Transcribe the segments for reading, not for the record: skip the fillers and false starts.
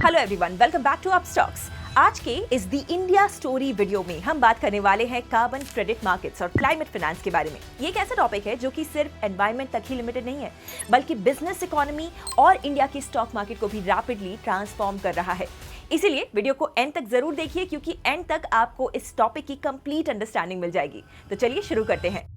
Hello everyone, welcome back to Upstox. आज के इस दी इंडिया स्टोरी वीडियो में हम बात करने वाले हैं कार्बन क्रेडिट मार्केट्स और क्लाइमेट फाइनेंस के बारे में। ये एक ऐसा टॉपिक है जो कि सिर्फ एनवायरनमेंट तक ही लिमिटेड नहीं है, बल्कि बिजनेस इकोनॉमी और इंडिया की स्टॉक मार्केट को भी रैपिडली ट्रांसफॉर्म कर रहा है। इसीलिए वीडियो को एंड तक जरूर देखिए, क्योंकि एंड तक आपको इस टॉपिक की कंप्लीट अंडरस्टैंडिंग मिल जाएगी। तो चलिए शुरू करते हैं।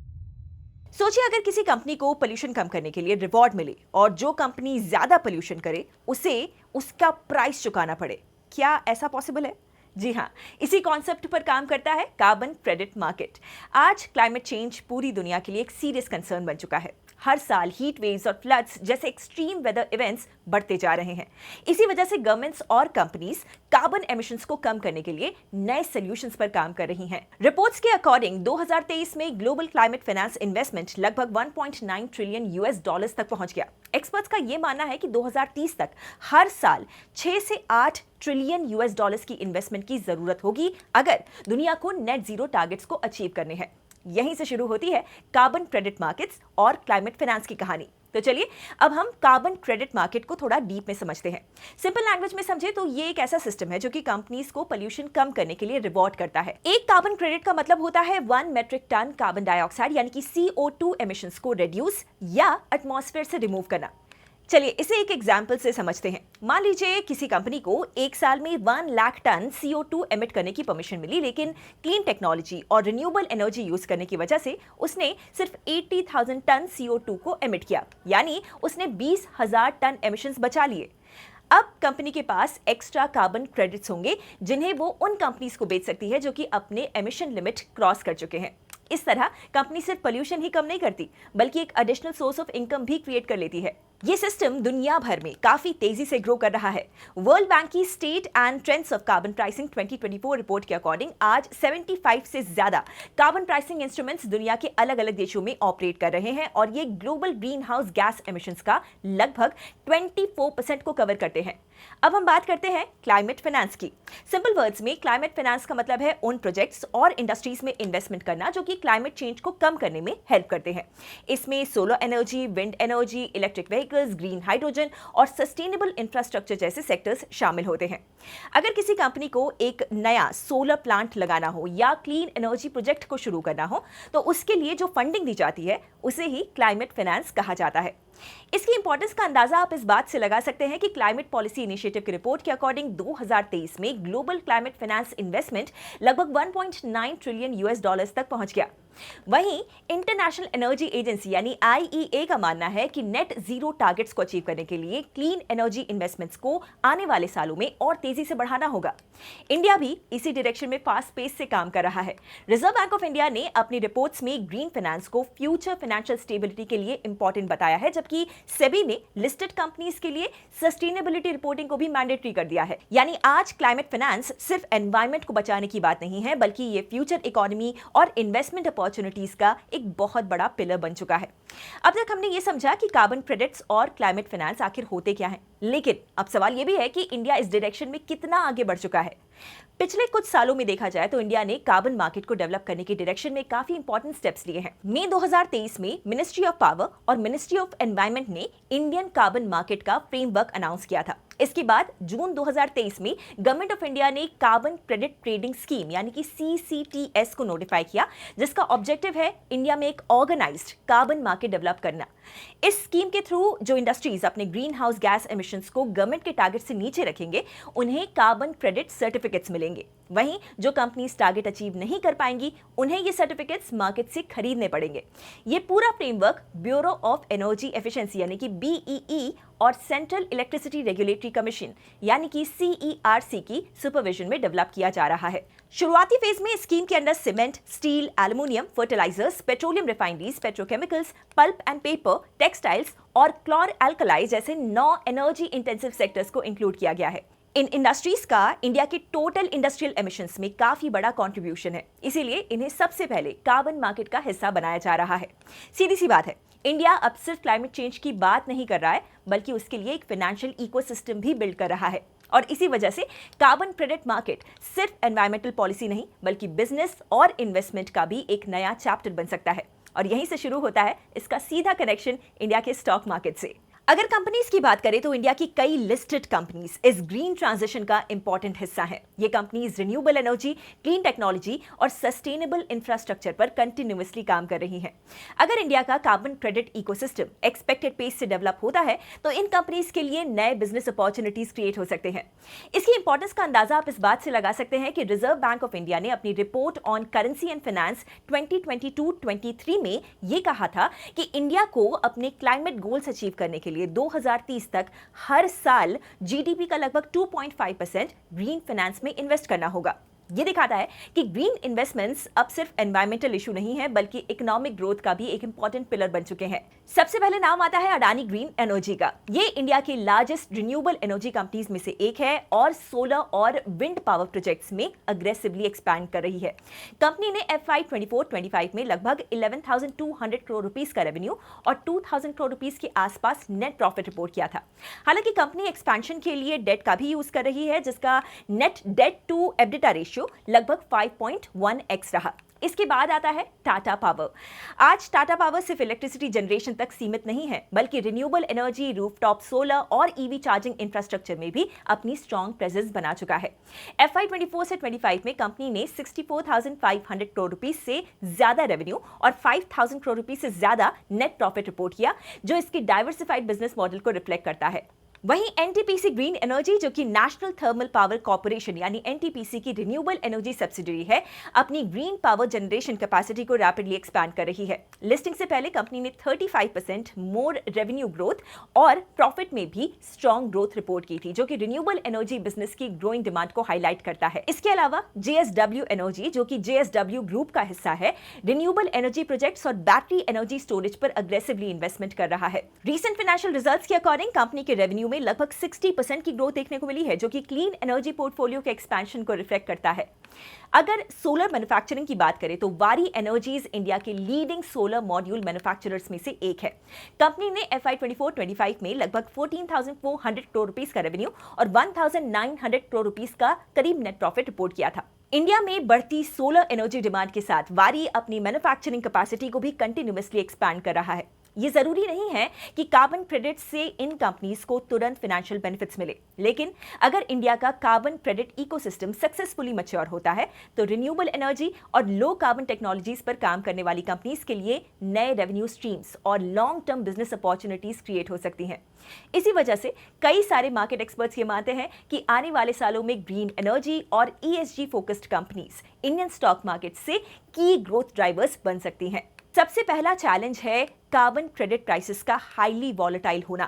सोचिए, अगर किसी कंपनी को पोल्यूशन कम करने के लिए रिवॉर्ड मिले और जो कंपनी ज्यादा पोल्यूशन करे उसे उसका प्राइस चुकाना पड़े, क्या ऐसा पॉसिबल है? जी हाँ, इसी कॉन्सेप्ट पर काम करता है कार्बन क्रेडिट मार्केट। आज क्लाइमेट चेंज पूरी दुनिया के लिए एक सीरियस कंसर्न बन चुका है। हर साल हीट वेव्स और फ्लड्स जैसे एक्सट्रीम वेदर इवेंट्स बढ़ते जा रहे हैं। इसी वजह से गवर्नमेंट्स और कंपनीज कार्बन एमिशंस को कम करने के लिए नए सॉल्यूशंस पर काम कर रही हैं। रिपोर्ट्स के अकॉर्डिंग 2023 में ग्लोबल क्लाइमेट फाइनेंस इन्वेस्टमेंट लगभग 1.9 ट्रिलियन यूएस डॉलर्स तक पहुंच गया। एक्सपर्ट्स का यह मानना है कि 2030 तक हर साल 6 से 8 ट्रिलियन यूएस डॉलर्स की इन्वेस्टमेंट की जरूरत होगी अगर दुनिया को नेट जीरो टारगेट्स को अचीव करने हैं। यहीं से शुरू होती है कार्बन क्रेडिट मार्केट्स और क्लाइमेट फाइनेंस की कहानी। तो चलिए अब हम कार्बन क्रेडिट मार्केट को थोड़ा डीप में समझते हैं। सिंपल लैंग्वेज में समझे तो ये एक ऐसा सिस्टम है जो कि कंपनीज को पोल्यूशन कम करने के लिए रिवॉर्ड करता है। एक कार्बन क्रेडिट का मतलब होता है 1 मेट्रिक टन कार्बन डाइऑक्साइड यानी कि CO2 एमिशंस को रिड्यूस या एटमॉस्फेयर से रिमूव करना। चलिए इसे एक एग्जाम्पल से समझते हैं। मान लीजिए किसी कंपनी को एक साल में 1 लाख टन CO2 एमिट करने की परमिशन मिली, लेकिन क्लीन टेक्नोलॉजी और रिन्यूएबल एनर्जी यूज करने की वजह से उसने सिर्फ 80,000 टन CO2 को एमिट किया, यानी उसने 20,000 टन एमिशंस बचा लिए। अब कंपनी के पास एक्स्ट्रा कार्बन क्रेडिट्स होंगे जिन्हें वो उन कंपनीज को बेच सकती है जो कि अपने एमिशन लिमिट क्रॉस कर चुके हैं। इस तरह कंपनी सिर्फ पोल्यूशन ही कम नहीं करती, बल्कि एक एडिशनल सोर्स ऑफ इनकम भी क्रिएट कर लेती है। ये सिस्टम दुनिया भर में काफी तेजी से ग्रो कर रहा है। वर्ल्ड बैंक की state and trends of carbon pricing 2024 report के अकॉर्डिंग आज 75 से ज्यादा कार्बन प्राइसिंग इंस्ट्रूमेंट्स दुनिया के अलग अलग देशों में ऑपरेट कर रहे हैं और ये global green house gas emissions का लगभग 24% को कवर करते हैं। अब हम बात करते हैं क्लाइमेट फाइनेंस की। सिंपल वर्ड्स में क्लाइमेट फाइनेंस का मतलब है उन प्रोजेक्ट्स और इंडस्ट्रीज में इन्वेस्टमेंट करना जो कि क्लाइमेट चेंज को कम करने में हेल्प करते हैं। इसमें solar energy, wind energy, electric vehicles, green hydrogen और सस्टेनेबल इंफ्रास्ट्रक्चर जैसे सेक्टर्स शामिल होते हैं। अगर किसी कंपनी को एक नया सोलर प्लांट लगाना हो या क्लीन एनर्जी प्रोजेक्ट को शुरू करना हो तो उसके लिए जो फंडिंग दी जाती है उसे ही क्लाइमेट फाइनेंस कहा जाता है। इसकी इंपॉर्टेंस का अंदाजा आप इस बात से लगा सकते हैं कि क्लाइमेट पॉलिसी इनिशिएटिव की रिपोर्ट के अकॉर्डिंग 2023 में ग्लोबल क्लाइमेट फाइनेंस इन्वेस्टमेंट लगभग 1.9 ट्रिलियन यूएस डॉलर्स तक पहुंच गया। वहीं इंटरनेशनल एनर्जी एजेंसी यानी IEA का मानना है कि नेट जीरो टारगेट्स को अचीव करने के लिए क्लीन एनर्जी इन्वेस्टमेंट्स को आने वाले सालों में और तेजी से बढ़ाना होगा। इंडिया भी इसी डायरेक्शन में फास्ट पेस से काम कर रहा है। रिजर्व बैंक ऑफ इंडिया ने अपनी रिपोर्ट्स में ग्रीन फाइनेंस को फ्यूचर फाइनेंशियल स्टेबिलिटी के लिए इंपॉर्टेंट बताया है, जबकि सेबी ने लिस्टेड कंपनीज के लिए सस्टेनेबिलिटी रिपोर्टिंग को भी मैंडेटरी कर दिया है। यानी आज क्लाइमेट फाइनेंस सिर्फ एनवायरमेंट को बचाने की बात नहीं है, बल्कि ये फ्यूचर इकोनॉमी और इन्वेस्टमेंट अपॉर्चुनिटीज का एक बहुत बड़ा पिलर बन चुका है। अब तक हमने ये समझा कि कार्बन क्रेडिट्स और क्लाइमेट फाइनेंस आखिर होते क्या हैं, लेकिन अब सवाल ये भी है कि इंडिया इस डायरेक्शन में कितना आगे बढ़ चुका है। पिछले कुछ सालों में देखा जाए तो इंडिया ने कार्बन मार्केट को डेवलप करने की डायरेक्शन में काफी इंपॉर्टेंट स्टेप्स लिए हैं। मई 2023 में मिनिस्ट्री ऑफ पावर और मिनिस्ट्री ऑफ एनवायरनमेंट ने इंडियन कार्बन मार्केट का फ्रेमवर्क अनाउंस किया था। इसके बाद जून 2023 में गवर्नमेंट ऑफ इंडिया ने कार्बन क्रेडिट ट्रेडिंग स्कीम यानी कि CCTS को नोटिफाई किया, जिसका ऑब्जेक्टिव है इंडिया में एक ऑर्गेनाइज्ड कार्बन मार्केट डेवलप करना। इस स्कीम के थ्रू जो इंडस्ट्रीज अपने ग्रीन हाउस गैस एमिशंस को गवर्नमेंट के टारगेट से नीचे रखेंगे उन्हें कार्बन क्रेडिट सर्टिफिकेट्स मिलेंगे। वहीं जो कंपनीज टारगेट अचीव नहीं कर पाएंगी उन्हें ये सर्टिफिकेट्स मार्केट से खरीदने पड़ेंगे। ये पूरा framework bureau of energy efficiency यानी कि BEE और सेंट्रल इलेक्ट्रिसिटी रेगुलेटरी कमीशन यानी कि CERC की सुपरविजन में डेवलप किया जा रहा है। शुरुआती फेज में स्कीम के अंदर cement, steel, aluminium, fertilisers, petroleum refineries, petrochemicals, pulp and paper, textiles और क्लोर एल्कलाई जैसे 9 एनर्जी इंटेंसिव सेक्टर्स को इंक्लूड किया गया है। इन इंडस्ट्रीज का इंडिया के टोटल इंडस्ट्रियल एमिशंस में काफी बड़ा कंट्रीब्यूशन है, इसीलिए इन्हें सबसे पहले कार्बन मार्केट का हिस्सा बनाया जा रहा है। सीधी सी बात है, इंडिया अब सिर्फ क्लाइमेट चेंज की बात नहीं कर रहा है, बल्कि उसके लिए एक फाइनेंशियल इकोसिस्टम भी बिल्ड कर रहा है। और इसी वजह से कार्बन क्रेडिट मार्केट सिर्फ एनवायरमेंटल पॉलिसी नहीं, बल्कि बिजनेस और इन्वेस्टमेंट का भी एक नया चैप्टर बन सकता है। और यहीं से शुरू होता है इसका सीधा कनेक्शन इंडिया के स्टॉक मार्केट से। अगर कंपनीज की बात करें तो इंडिया की कई लिस्टेड कंपनीज इस ग्रीन ट्रांजिशन का इंपॉर्टेंट हिस्सा हैं। ये companies renewable energy, clean technology और सस्टेनेबल इंफ्रास्ट्रक्चर पर कंटिन्यूअसली काम कर रही हैं। अगर इंडिया का carbon credit ecosystem expected pace से डेवलप होता है तो इन कंपनीज के लिए नए बिजनेस अपॉर्चुनिटीज क्रिएट हो सकते हैं। इसकी इंपॉर्टेंस का अंदाजा आप इस बात से लगा सकते हैं कि रिजर्व बैंक ऑफ इंडिया ने अपनी report on currency and finance 2022-23 में ये कहा था कि इंडिया को अपने क्लाइमेट गोल्स अचीव करने के लिए 2030 तक हर साल जीडीपी का लगभग 2.5% ग्रीन फाइनेंस में इन्वेस्ट करना होगा। ये दिखाता है कि ग्रीन इन्वेस्टमेंट्स अब सिर्फ एनवायरमेंटल इशू नहीं है बल्कि इकोनॉमिक ग्रोथ का भी एक इंपॉर्टेंट पिलर बन चुके हैं। सबसे पहले नाम आता है अडानी ग्रीन एनर्जी का। ये इंडिया की लार्जेस्ट रिन्यूएबल एनर्जी कंपनीज में से एक है और सोलर और विंड पावर प्रोजेक्ट्स में अग्रेसिवली एक्सपैंड कर रही है। कंपनी ने FY 24-25 में लगभग 11,200 करोड़ रुपीस का रेवेन्यू और 2,000 करोड़ रुपीस के आसपास नेट प्रॉफिट रिपोर्ट किया था। हालांकि कंपनी एक्सपेंशन के लिए डेट का भी यूज कर रही है, जिसका net debt to EBITDA ratio लगभग 5.1x रहा। इसके बाद आता है टाटा पावर। आज टाटा पावर सिर्फ इलेक्ट्रिसिटी जनरेशन तक सीमित नहीं है बल्कि रिन्यूएबल एनर्जी, रूफटॉप सोलर और ईवी चार्जिंग इंफ्रास्ट्रक्चर में भी अपनी स्ट्रॉन्ग प्रेजेंस बना चुका है। FY 24 से 25 में कंपनी ने 64,500 करोड़ रुपीस से ज्यादा रेवेन्यू और 5,000 करोड़ रुपीस से ज्यादा नेट प्रॉफिट रिपोर्ट किया, जो इसकी डाइवर्सिफाइड बिजनेस मॉडल को रिफ्लेक्ट करता है। वहीं एनटीपीसी ग्रीन एनर्जी, जो कि नेशनल थर्मल पावर कॉर्पोरेशन यानी एनटीपीसी की रिन्यूएबल एनर्जी सब्सिडरी है, अपनी ग्रीन पावर जनरेशन कैपेसिटी को रैपिडली एक्सपैंड कर रही है। लिस्टिंग से पहले कंपनी ने 35% मोर रेवेन्यू ग्रोथ और प्रॉफिट में भी स्ट्रॉन्ग ग्रोथ रिपोर्ट की थी, जो कि रिन्यूएबल एनर्जी बिजनेस की ग्रोइंग डिमांड को हाईलाइट करता है। इसके अलावा जेएसडब्ल्यू एनर्जी, जो कि जेएसडब्ल्यू ग्रुप का हिस्सा है, रिन्यूएबल एनर्जी प्रोजेक्ट्स और बैटरी एनर्जी स्टोरेज पर अग्रेसिवली इन्वेस्टमेंट कर रहा है। रीसेंट फाइनेंशियल रिजल्ट्स के अकॉर्डिंग कंपनी के रेवेन्यू में लगभग 60% की ग्रोथ देखने को मिली है, जो कि क्लीन एनर्जी पोर्टफोलियो के एक्सपेंशन को रिफ्लेक्ट करता है। अगर सोलर मैन्युफैक्चरिंग की बात करें तो वारी एनर्जीज इंडिया के लीडिंग सोलर मॉड्यूल मैन्युफैक्चरर्स में से एक है। कंपनी ने FY 24-25 में लगभग 14,400 करोड़ रुपीस का रेवेन्यू और 1,900 करोड़ रुपीस का करीब नेट प्रॉफिट रिपोर्ट किया था। इंडिया में बढ़ती सोलर एनर्जी डिमांड के साथ वारी अपनी मैन्युफैक्चरिंग कैपेसिटी को भी कंटिन्यूअसली एक्सपैंड कर रहा है। ये जरूरी नहीं है कि कार्बन क्रेडिट से इन कंपनीज को तुरंत फाइनेंशियल बेनिफिट्स मिले, लेकिन अगर इंडिया का carbon credit ecosystem successfully mature होता है तो रिन्यूएबल एनर्जी और लो कार्बन टेक्नोलॉजीज पर काम करने वाली कंपनीज के लिए नए रेवेन्यू स्ट्रीम्स और long term business opportunities create हो सकती हैं। इसी वजह से कई सारे मार्केट एक्सपर्ट्स ये मानते हैं कि आने वाले सालों में ग्रीन एनर्जी और ESG focused companies Indian stock market से की ग्रोथ ड्राइवर्स बन सकती हैं। सबसे पहला चैलेंज है कार्बन क्रेडिट प्राइसेस का हाईली वॉलेटाइल होना।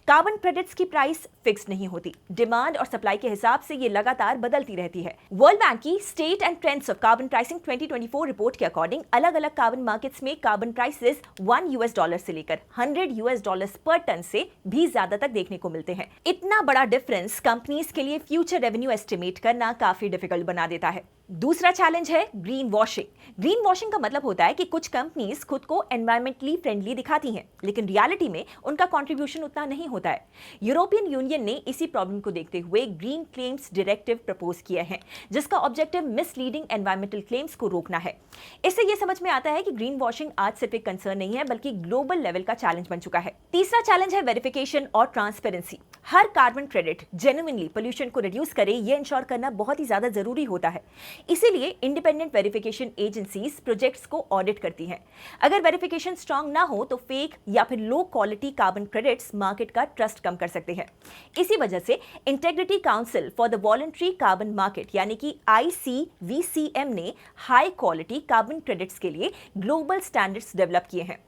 कार्बन क्रेडिट्स की प्राइस फिक्स नहीं होती, डिमांड और सप्लाई के हिसाब से ये लगातार बदलती रहती है। वर्ल्ड बैंक की state and trends of carbon pricing 2024 report के अकॉर्डिंग अलग अलग कार्बन मार्केट्स में कार्बन प्राइसेस $1 से लेकर $100 पर टन से भी ज्यादा तक देखने को मिलते हैं। इतना बड़ा डिफरेंस कंपनीज के लिए फ्यूचर रेवेन्यू एस्टिमेट करना काफी डिफिकल्ट बना देता है। दूसरा चैलेंज है ग्रीन वॉशिंग। ग्रीन वॉशिंग का मतलब होता है कि कुछ कंपनीज खुद को एनवायरमेंटली फ्रेंडली दिखाती हैं, लेकिन रियलिटी में उनका कंट्रीब्यूशन उतना नहीं होता है। यूरोपियन यूनियन ने इसी प्रॉब्लम को देखते हुए ग्रीन क्लेम्स डायरेक्टिव प्रपोज किया है, जिसका ऑब्जेक्टिव मिसलीडिंग एनवायरमेंटल क्लेम्स को रोकना है। इससे यह समझ में आता है कि ग्रीन वॉशिंग आज सिर्फ एक कंसर्न नहीं है बल्कि ग्लोबल लेवल का चैलेंज बन चुका है। तीसरा चैलेंज है वेरिफिकेशन और ट्रांसपेरेंसी। हर कार्बन क्रेडिट जेन्युइनली पोल्यूशन को रिड्यूस करे, यह इंश्योर करना बहुत ही ज्यादा जरूरी होता है। इसीलिए इंडिपेंडेंट वेरिफिकेशन एजेंसीज प्रोजेक्ट्स को ऑडिट करती हैं। अगर वेरिफिकेशन स्ट्रांग ना हो तो फेक या फिर low quality carbon credits market का ट्रस्ट कम कर सकते हैं। इसी वजह से integrity council for the voluntary carbon market यानी कि ICVCM ने हाई क्वालिटी कार्बन क्रेडिट्स के लिए ग्लोबल स्टैंडर्ड्स डेवलप किए हैं।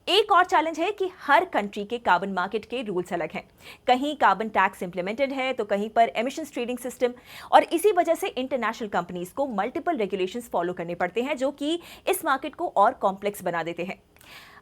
एक और चैलेंज है कि हर कंट्री के कार्बन मार्केट के रूल्स अलग हैं। कहीं कार्बन टैक्स इंप्लीमेंटेड है तो कहीं पर एमिशंस ट्रेडिंग सिस्टम, और इसी वजह से इंटरनेशनल कंपनीज को मल्टीपल रेगुलेशंस फॉलो करने पड़ते हैं, जो कि इस मार्केट को और कॉम्प्लेक्स बना देते हैं।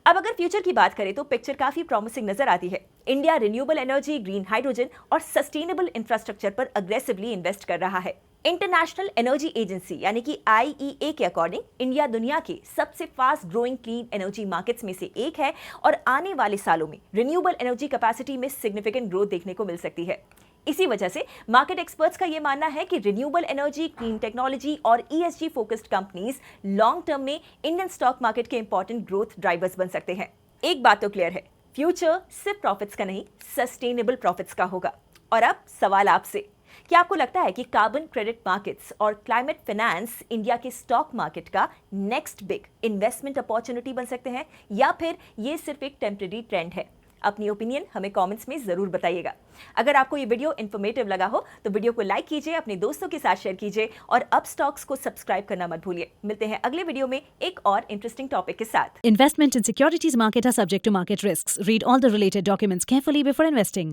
अब अगर फ्यूचर की बात करें तो पिक्चर काफी प्रॉमिसिंग नजर आती है। India renewable energy, green hydrogen और सस्टेनेबल इंफ्रास्ट्रक्चर पर अग्रेसिवली इन्वेस्ट कर रहा है। इंटरनेशनल एनर्जी एजेंसी यानी कि IEA के अकॉर्डिंग इंडिया दुनिया के सबसे fast growing clean energy markets में से एक है और आने वाले सालों में रिन्यूएबल एनर्जी कैपेसिटी में सिग्निफिकेंट ग्रोथ देखने को मिल सकती है। इसी वजह से मार्केट एक्सपर्ट्स का यह मानना है कि रिन्यूएबल एनर्जी, क्लीन टेक्नोलॉजी और ESG focused companies long term में इंडियन स्टॉक मार्केट के इंपॉर्टेंट ग्रोथ ड्राइवर्स बन सकते हैं। एक बात तो क्लियर है, फ्यूचर सिर्फ प्रॉफिट्स का नहीं, सस्टेनेबल प्रॉफिट्स का होगा। और अब सवाल आपसे, क्या आपको लगता है कि कार्बन क्रेडिट मार्केट्स और क्लाइमेट फाइनेंस इंडिया के स्टॉक मार्केट का नेक्स्ट बिग इन्वेस्टमेंट अपॉर्चुनिटी बन सकते हैं, या फिर ये सिर्फ एक टेम्परेरी ट्रेंड है? अपनी ओपिनियन हमें कमेंट्स में जरूर बताइएगा। अगर आपको ये वीडियो इन्फॉर्मेटिव लगा हो तो वीडियो को लाइक कीजिए, अपने दोस्तों के साथ शेयर कीजिए और अब स्टॉक्स को सब्सक्राइब करना मत भूलिए। मिलते हैं अगले वीडियो में एक और इंटरेस्टिंग टॉपिक के साथ। Investment in securities market are subject to market risks. Read all the related documents carefully before investing.